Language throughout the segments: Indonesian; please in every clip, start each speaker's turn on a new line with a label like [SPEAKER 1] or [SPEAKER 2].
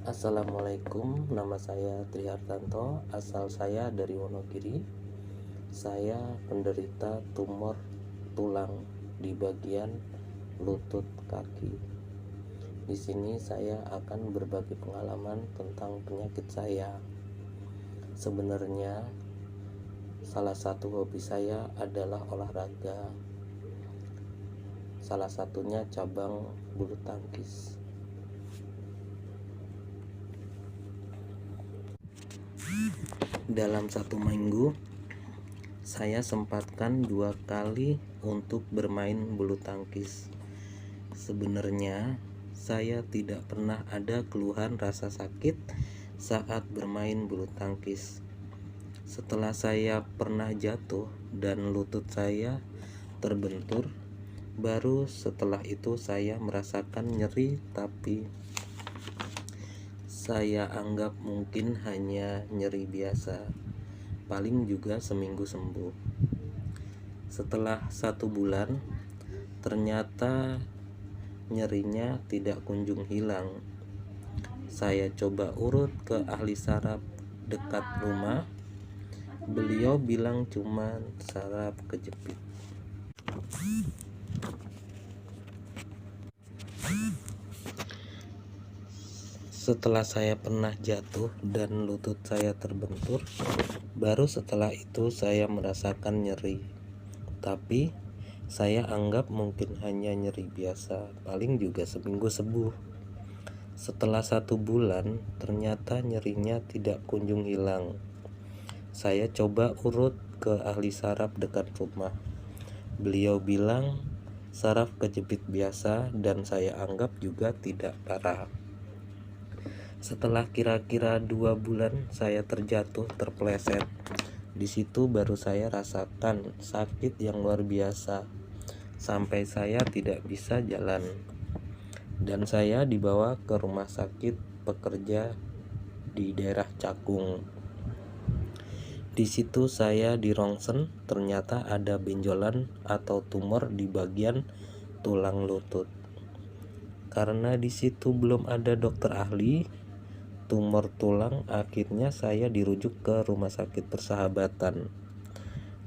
[SPEAKER 1] Assalamualaikum, nama saya Trihartanto, asal saya dari Wonogiri. Saya penderita tumor tulang di bagian lutut kaki. Di sini saya akan berbagi pengalaman tentang penyakit saya. Sebenarnya salah satu hobi saya adalah olahraga. Salah satunya cabang bulu tangkis. Dalam satu minggu, saya sempatkan 2 kali untuk bermain bulu tangkis. Sebenarnya, saya tidak pernah ada keluhan rasa sakit saat bermain bulu tangkis. Setelah saya pernah jatuh dan lutut saya terbentur, baru setelah itu saya merasakan nyeri, tapi saya anggap mungkin hanya nyeri biasa, paling juga seminggu sembuh. Setelah 1 bulan, ternyata nyerinya tidak kunjung hilang. Saya coba urut ke ahli saraf dekat rumah. Beliau bilang cuma saraf kejepit. Setelah saya pernah jatuh dan lutut saya terbentur, baru setelah itu saya merasakan nyeri. Tapi saya anggap mungkin hanya nyeri biasa, paling juga seminggu sembuh. Setelah 1 bulan, ternyata nyerinya tidak kunjung hilang. Saya coba urut ke ahli saraf dekat rumah. Beliau bilang saraf kejepit biasa dan saya anggap juga tidak parah. Setelah kira-kira 2 bulan saya terjatuh terpleset. Di situ baru saya rasakan sakit yang luar biasa, sampai saya tidak bisa jalan. Dan saya dibawa ke rumah sakit pekerja di daerah Cakung. Di situ saya dirongsen, ternyata ada benjolan atau tumor di bagian tulang lutut. Karena di situ belum ada dokter ahli tumor tulang, akhirnya saya dirujuk ke Rumah Sakit Persahabatan.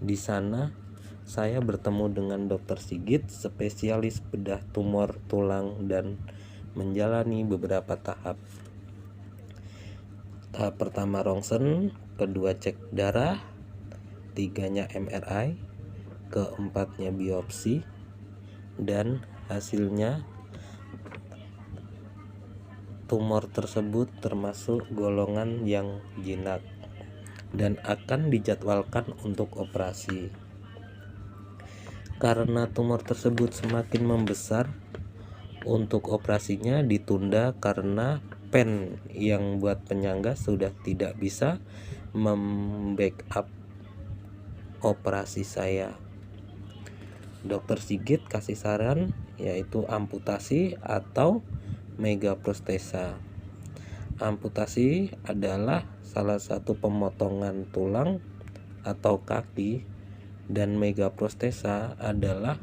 [SPEAKER 1] Di sana saya bertemu dengan Dokter Sigit, spesialis bedah tumor tulang, dan menjalani beberapa tahap. Tahap pertama rongsen, kedua cek darah, 3-nya MRI, keempatnya biopsi, dan hasilnya tumor tersebut termasuk golongan yang jinak dan akan dijadwalkan untuk operasi. Karena tumor tersebut semakin membesar, untuk operasinya ditunda karena pen yang buat penyangga sudah tidak bisa membackup operasi saya. Dokter Sigit kasih saran yaitu amputasi atau megaprostesa. Amputasi adalah salah satu pemotongan tulang atau kaki, dan megaprostesa adalah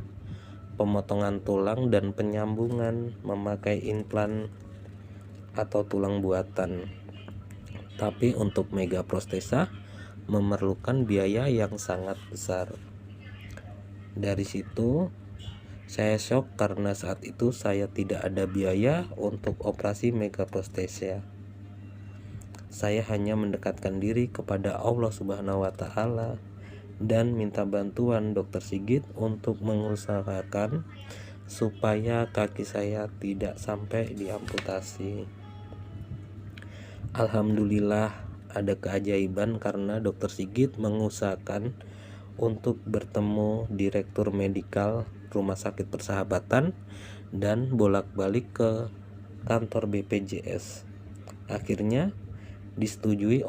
[SPEAKER 1] pemotongan tulang dan penyambungan memakai implan atau tulang buatan. Tapi untuk megaprostesa memerlukan biaya yang sangat besar. Dari situ saya shock karena saat itu saya tidak ada biaya untuk operasi megaprostesa. Saya hanya mendekatkan diri kepada Allah Subhanahu wa Ta'ala dan minta bantuan Dokter Sigit untuk mengusahakan supaya kaki saya tidak sampai diamputasi. Alhamdulillah ada keajaiban karena Dokter Sigit mengusahakan untuk bertemu Direktur Medikal Rumah Sakit Persahabatan dan bolak-balik ke kantor BPJS. Akhirnya disetujui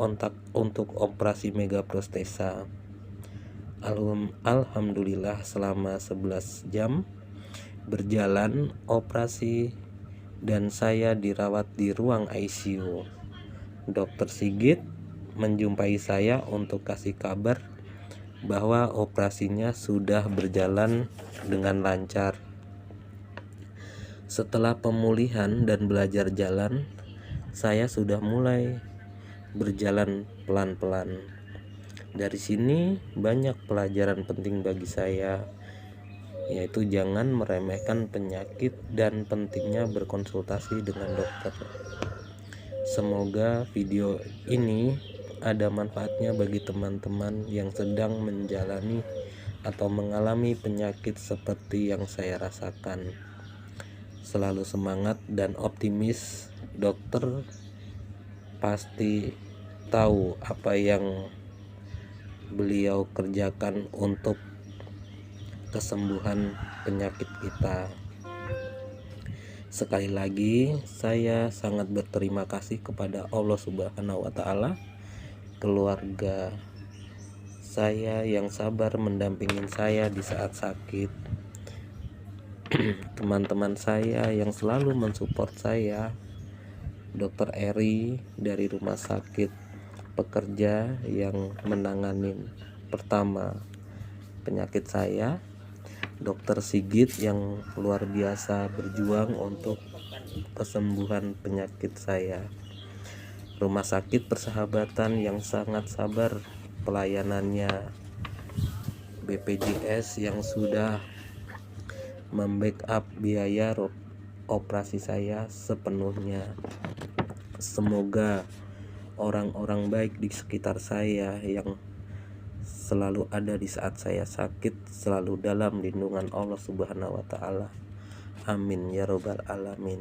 [SPEAKER 1] untuk operasi megaprostesa. Alhamdulillah selama 11 jam berjalan operasi dan saya dirawat di ruang ICU. Dokter Sigit menjumpai saya untuk kasih kabar bahwa operasinya sudah berjalan dengan lancar. Setelah pemulihan dan belajar jalan, saya sudah mulai berjalan pelan-pelan. Dari sini banyak pelajaran penting bagi saya, yaitu jangan meremehkan penyakit dan pentingnya berkonsultasi dengan dokter. Semoga video ini ada manfaatnya bagi teman-teman yang sedang menjalani atau mengalami penyakit seperti yang saya rasakan. Selalu semangat dan optimis. Dokter pasti tahu apa yang beliau kerjakan untuk kesembuhan penyakit kita. Sekali lagi, saya sangat berterima kasih kepada Allah Subhanahu wa Ta'ala, keluarga saya yang sabar mendampingi saya di saat sakit, teman-teman saya yang selalu mensupport saya, Dokter Eri dari rumah sakit pekerja yang menangani pertama penyakit saya, Dokter Sigit yang luar biasa berjuang untuk kesembuhan penyakit saya, Rumah Sakit Persahabatan yang sangat sabar pelayanannya, BPJS yang sudah membackup biaya operasi saya sepenuhnya. Semoga orang-orang baik di sekitar saya yang selalu ada di saat saya sakit selalu dalam lindungan Allah Subhanahu wa Ta'ala. Amin ya robbal alamin.